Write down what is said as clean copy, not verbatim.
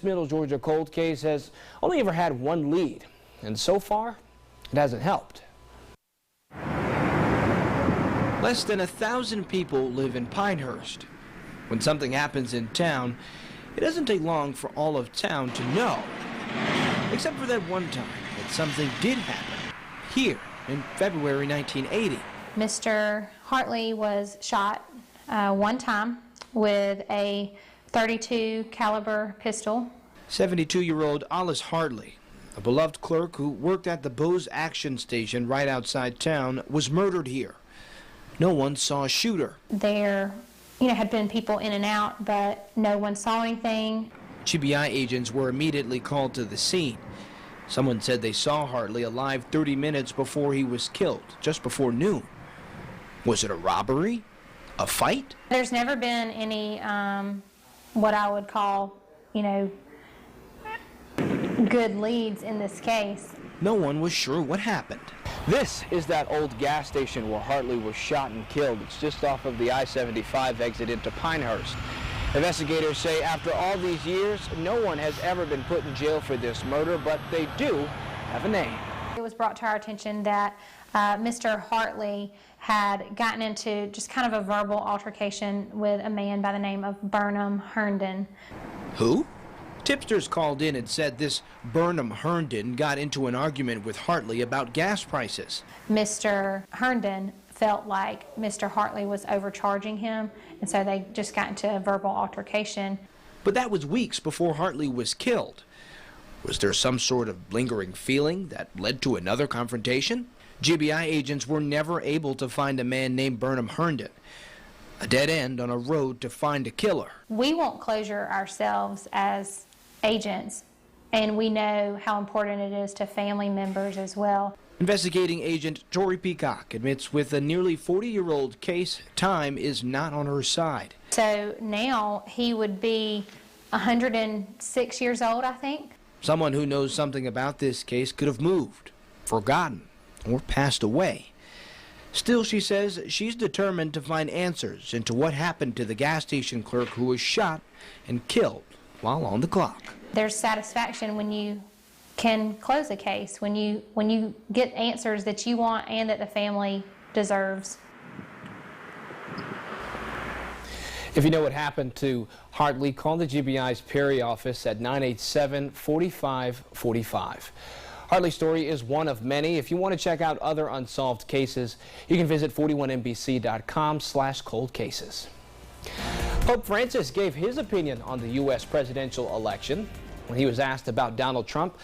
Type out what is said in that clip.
this Middle Georgia cold case has only ever had one lead, and so far, it hasn't helped. Less than 1,000 people live in Pinehurst. When something happens in town, it doesn't take long for all of town to know. Except for that one time that something did happen here in February 1980. Mr. Hartley was shot one time with a .32 caliber pistol. 72-year-old Alice Hartley, a beloved clerk who worked at the Bose Action Station right outside town, was murdered here. No one saw a shooter. There, had been people in and out, but no one saw anything. GBI agents were immediately called to the scene. Someone said they saw Hartley alive 30 minutes before he was killed, just before noon. Was it a robbery? A fight? There's never been any, what I would call, good leads in this case. No one was sure what happened. This is that old gas station where Hartley was shot and killed. It's just off of the I-75 exit into Pinehurst. Investigators say after all these years, no one has ever been put in jail for this murder, but they do have a name. It was brought to our attention that Mr. Hartley had gotten into just kind of a verbal altercation with a man by the name of Burnham Herndon. Who? Tipsters called in and said this Burnham Herndon got into an argument with Hartley about gas prices. Mr. Herndon felt like Mr. Hartley was overcharging him, and so they just got into a verbal altercation. But that was weeks before Hartley was killed. Was there some sort of lingering feeling that led to another confrontation? GBI agents were never able to find a man named Burnham Herndon. A dead end on a road to find a killer. We want closure ourselves as agents, and we know how important it is to family members as well. Investigating agent Tori Peacock admits with a nearly 40-year-old case, time is not on her side. So now he would be 106 years old, I think. Someone who knows something about this case could have moved, forgotten, or passed away. Still, she says she's determined to find answers into what happened to the gas station clerk who was shot and killed while on the clock. There's satisfaction when you can close a case, when you get answers that you want and that the family deserves. If you know what happened to Hartley, call the GBI's Perry office at 987-4545. Hartley's story is one of many. If you want to check out other unsolved cases, you can visit 41NBC.com/cold cases. Pope Francis gave his opinion on the U.S. presidential election. When he was asked about Donald Trump,